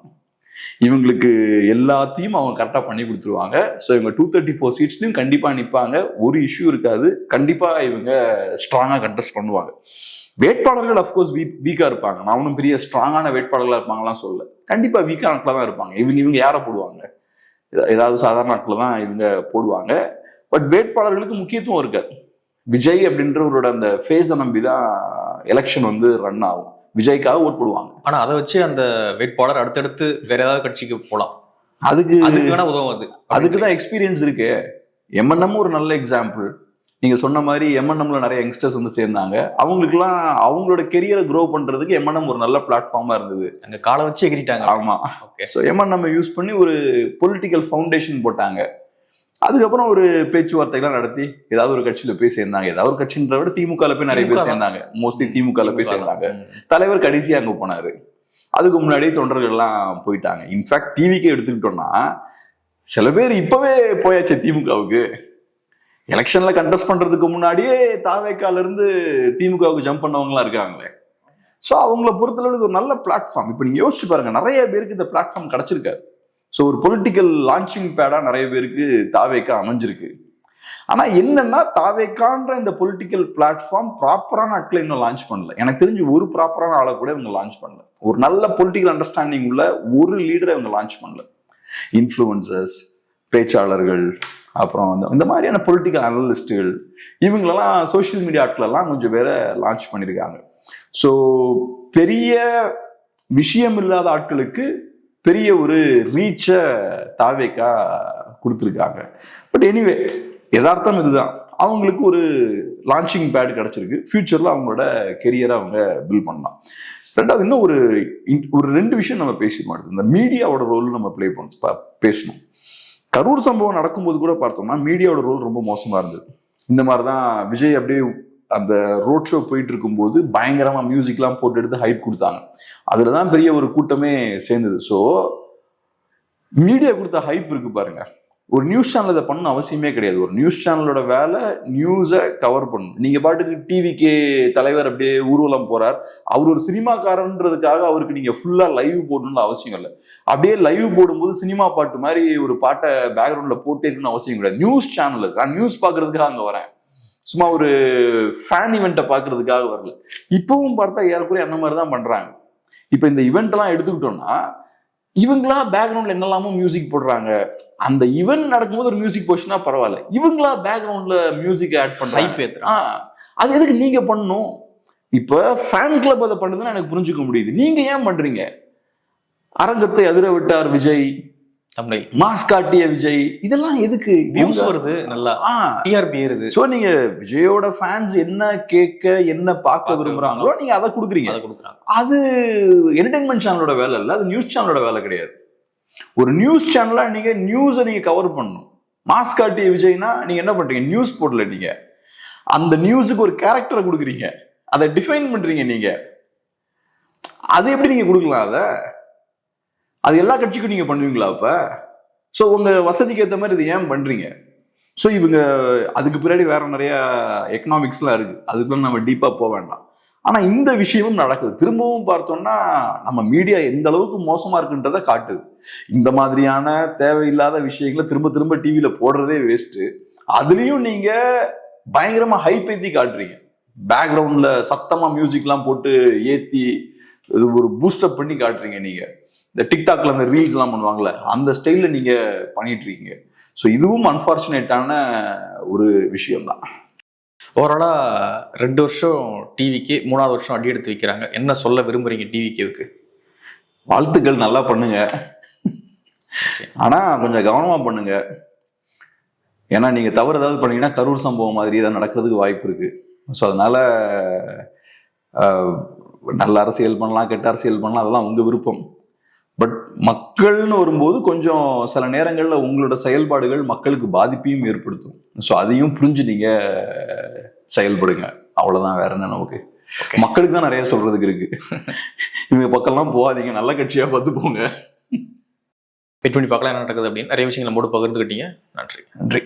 இவங்களுக்கு எல்லாத்தையும் அவங்க கரெக்டா பண்ணி கொடுத்துருவாங்க. ஸோ இவங்க 234 சீட்ஸ்லையும் கண்டிப்பா நிற்பாங்க. ஒரு இஷ்யூ இருக்காது. கண்டிப்பா இவங்க ஸ்ட்ராங்கா கண்டெஸ்ட் பண்ணுவாங்க. வேட்பாளர்கள் அஃப்கோர்ஸ் வீக்கா இருப்பாங்க. நான் ஒன்றும் பெரிய ஸ்ட்ராங்கான வேட்பாளர்களா இருப்பாங்கலாம் சொல்ல. கண்டிப்பா வீக்கான ஆட்களா தான் இருப்பாங்க. இவங்க யாரை போடுவாங்க? ஏதாவது சாதாரண ஆட்களை தான் இவங்க போடுவாங்க. பட் வேட்பாளர்களுக்கு முக்கியத்துவம் இருக்காது. விஜய் அப்படின்றவரோட அந்த ஃபேஸை நம்பிதான் எலெக்ஷன் ரன் ஆகும். விஜய்க்காக ஓட் போடுவாங்க. ஆனா அதை வச்சு அந்த வேட்பாளர் அடுத்தடுத்து வேற ஏதாவது கட்சிக்கு போலாம். அதுக்கு உதவும். அதுக்குதான் எக்ஸ்பீரியன்ஸ் இருக்கு. எம்என்எம் ஒரு நல்ல எக்ஸாம்பிள். நீங்க சொன்ன மாதிரி எம்என்எம்ல நிறைய யங்ஸ்டர்ஸ் சேர்ந்தாங்க. அவங்களுக்குலாம் அவங்களோட கெரியரை க்ரோ பண்றதுக்கு எம்என்எம் ஒரு நல்ல பிளாட்ஃபார்மா இருந்தது. அங்க காலை வச்சு எகிரிட்டாங்க. ஆமா. ஸோ எம்என்எம் யூஸ் பண்ணி ஒரு பொலிட்டிக்கல் ஃபவுண்டேஷன் போட்டாங்க. அதுக்கப்புறம் ஒரு பேச்சுவார்த்தைகள்லாம் நடத்தி ஏதாவது ஒரு கட்சியில போய் சேர்ந்தாங்க. ஏதாவது ஒரு கட்சின்ற விட திமுகல போய் நிறைய பேர் சேர்ந்தாங்க. மோஸ்ட்லி திமுகல போய் சேர்ந்தாங்க. தலைவர் கடைசியா அங்க போனாரு. அதுக்கு முன்னாடி தொண்டர்கள் எல்லாம் போயிட்டாங்க. இன்ஃபேக்ட் டிவிக்கே எடுத்துக்கிட்டோம்னா சில பேர் இப்பவே போயாச்சு திமுகவுக்கு. எலெக்ஷன்ல கண்டெஸ்ட் பண்றதுக்கு முன்னாடியே தாவேக்கால இருந்து திமுகவுக்கு ஜம்ப் பண்ணவங்கலாம் இருக்காங்களே. ஸோ அவங்கள பொறுத்தளவு இது ஒரு நல்ல பிளாட்ஃபார்ம். இப்போ நீங்க யோசிச்சு பாருங்க, நிறைய பேருக்கு இந்த பிளாட்ஃபார்ம் கிடைச்சிருக்காரு. ஸோ ஒரு பொலிட்டிக்கல் லான்ச்சிங் பேடா நிறைய பேருக்கு தாவேக்கா அமைஞ்சிருக்கு. ஆனா என்னன்னா தாவேக்கான்ற இந்த பொலிட்டிக்கல் பிளாட்ஃபார்ம் ப்ராப்பரான ஆட்களை இன்னும் லான்ச் பண்ணல. எனக்கு தெரிஞ்சு ஒரு ப்ராப்பரான ஆளை கூட இவங்க லான்ச் பண்ணல. ஒரு நல்ல பொலிட்டிக்கல் அண்டர்ஸ்டாண்டிங் உள்ள ஒரு லீடரை இவங்க லான்ச் பண்ணல. இன்ஃப்ளூயன்சர்ஸ், பேச்சாளர்கள், அப்புறம் இந்த மாதிரியான பொலிட்டிக்கல் அனலிஸ்டுகள், இவங்களெல்லாம் சோசியல் மீடியா ஆட்களெல்லாம் கொஞ்சம் பேரை லான்ச் பண்ணியிருக்காங்க. ஸோ பெரிய விஷயம் இல்லாத ஆட்களுக்கு பெரிய ஒரு ரீச்சை தாவேக்கா கொடுத்துருக்காங்க. பட் எனிவே யதார்த்தம் இதுதான். அவங்களுக்கு ஒரு லான்ச்சிங் பேட் கிடைச்சிருக்கு. ஃபியூச்சர்ல அவங்களோட கெரியரை அவங்க பில்ட் பண்ணலாம். ரெண்டாவது இன்னும் ஒரு ரெண்டு விஷயம் நம்ம பேசி மாட்டோம். இந்த மீடியாவோட ரோல் நம்ம பேசணும். கரூர் சம்பவம் நடக்கும்போது கூட பார்த்தோம்னா மீடியாவோட ரோல் ரொம்ப மோசமா இருந்தது. இந்த மாதிரிதான் விஜய் அப்படியே அந்த ரோட் ஷோ போயிட்டு இருக்கும்போது பயங்கரமா மியூசிக்லாம் போட்டு எடுத்து ஹைப் கொடுத்தாங்க. அதுலதான் பெரிய ஒரு கூட்டமே சேர்ந்தது. ஸோ மீடியா கொடுத்த ஹைப் இருக்கு பாருங்க. ஒரு நியூஸ் சேனல் இதை பண்ண அவசியமே கிடையாது. ஒரு நியூஸ் சேனலோட வேலை நியூஸை கவர் பண்ணணும். நீங்க பாட்டுக்கு டிவிக்கே தலைவர் அப்படியே ஊர்வலம் போறார், அவர் ஒரு சினிமாக்காரன்றதுக்காக அவருக்கு நீங்க ஃபுல்லா லைவ் போடணும்னு அவசியம் இல்லை. அப்படியே லைவ் போடும்போது சினிமா பாட்டு மாதிரி ஒரு பாட்டை பேக்ரவுண்ட்ல போட்டே இருக்கணும்னு அவசியம் கிடையாது. நியூஸ் சேனல் நான் நியூஸ் பாக்குறதுக்காக அங்க வரேன், சும்மா ஒரு ஃபேன் ஈவெண்ட்டை பாக்குறதுக்காக வரல. இப்பவும் பார்த்தா ஏறக்குறைய அந்த மாதிரி தான் பண்றாங்க. இப்ப இந்த ஈவெண்ட் எல்லாம் எடுத்துக்கிட்டோம்னா இவங்களா பேக்ரவுண்ட்ல என்னெல்லாமோ மியூசிக் போடுறாங்க. அந்த ஈவெண்ட் நடக்கும்போது ஒரு மியூசிக் போச்சுன்னா பரவாயில்ல, இவங்களா பேக்ரவுண்ட்ல மியூசிக் ஆட் பண்றாங்க. அது எதுக்கு நீங்க பண்ணணும்? இப்ப ஃபேன் கிளப் அதை பண்ணுதுன்னு எனக்கு புரிஞ்சுக்க முடியுது. நீங்க ஏன் பண்றீங்க? அரங்கத்தை அதிர விட்டார் விஜய், மாஸ் காட்டிய விஜய், இதெல்லாம் எதுக்கு? வியூஸ் வருது, நல்லா டிஆர்பி ஏறுது. சோ நீங்க விஜயோட ஃபேன்ஸ் என்ன கேட்க என்ன பார்க்க விரும்புறாங்களோ நீங்க அதை கொடுக்குறீங்க. அது என்டர்டைன்மெண்ட் சேனலோட வேலை இல்ல, அது நியூஸ் சேனலோட வேலை கிடையாது. ஒரு நியூஸ் சேனலா நீங்க நியூஸை நீங்க கவர் பண்ணணும். மாஸ் காட்டிய விஜய்னா நீங்க என்ன பண்றீங்க? நியூஸ் போடல, நீங்க அந்த நியூஸுக்கு ஒரு கேரக்டரை கொடுக்குறீங்க, அதை டிஃபைன் பண்றீங்க. நீங்க அது எப்படி நீங்க கொடுக்கலாம்? அது எல்லா கட்சிக்கும் நீங்க பண்ணுவீங்களா? அப்ப ஸோ உங்க வசதிக்கு ஏற்ற மாதிரி இது ஏன் பண்றீங்க? ஸோ இவங்க அதுக்கு பின்னாடி வேற நிறைய எக்கனாமிக்ஸ்லாம் இருக்கு, அதுக்குள்ள நம்ம டீப்பா போக வேண்டாம். ஆனா இந்த விஷயமும் நடக்குது. திரும்பவும் பார்த்தோம்னா நம்ம மீடியா எந்த அளவுக்கு மோசமா இருக்குன்றத காட்டுது. இந்த மாதிரியான தேவையில்லாத விஷயங்களை திரும்ப திரும்ப டிவியில போடுறதே வேஸ்ட். அதுலயும் நீங்க பயங்கரமா ஹைப் ஏத்தி காட்டுறீங்க. பேக்ரவுண்ட்ல சத்தமா மியூசிக்லாம் போட்டு ஏத்தி ஒரு பூஸ்டப் பண்ணி காட்டுறீங்க. நீங்க இந்த டிக்டாக்ல அந்த ரீல்ஸ் எல்லாம் பண்ணுவாங்கல்ல, அந்த ஸ்டைல்ல நீங்க பண்ணிட்டு இருக்கீங்க. ஸோ இதுவும் அன்பார்ச்சுனேட்டான ஒரு விஷயம் தான். ஓவராலா 2 வருஷம் டிவிக்கு, 3வது வருஷம் அடி எடுத்து வைக்கிறாங்க. என்ன சொல்ல விரும்புறீங்க டிவிக்கு? வாழ்த்துக்கள், நல்லா பண்ணுங்க. ஆனா கொஞ்சம் கவனமா பண்ணுங்க. ஏன்னா நீங்க தவறு ஏதாவது பண்ணீங்கன்னா கரூர் சம்பவம் மாதிரி தான் நடக்கிறதுக்கு வாய்ப்பு இருக்கு. ஸோ அதனால நல்ல அரசியல் பண்ணலாம், கெட்ட அரசியல் பண்ணலாம், அதெல்லாம் உங்க விருப்பம். பட் மக்கள்னு வரும்போது கொஞ்சம் சில நேரங்கள்ல உங்களோட செயல்பாடுகள் மக்களுக்கு பாதிப்பையும் ஏற்படுத்தும். ஸோ அதையும் புரிஞ்சு நீங்க செயல்படுங்க. அவ்வளவுதான், வேற என்ன நமக்கு. மக்களுக்கு தான் நிறைய சொல்றதுக்கு இருக்கு. இவங்க பக்கம்லாம் போகாதீங்க, நல்ல கட்சியா பார்த்து போங்க. வெயிட் பண்ணி பார்க்கலாம் என்ன நடக்குது அப்படின்னு. நிறைய விஷயங்கள் நம்மோடு பகிர்ந்துக்கிட்டீங்க. நன்றி.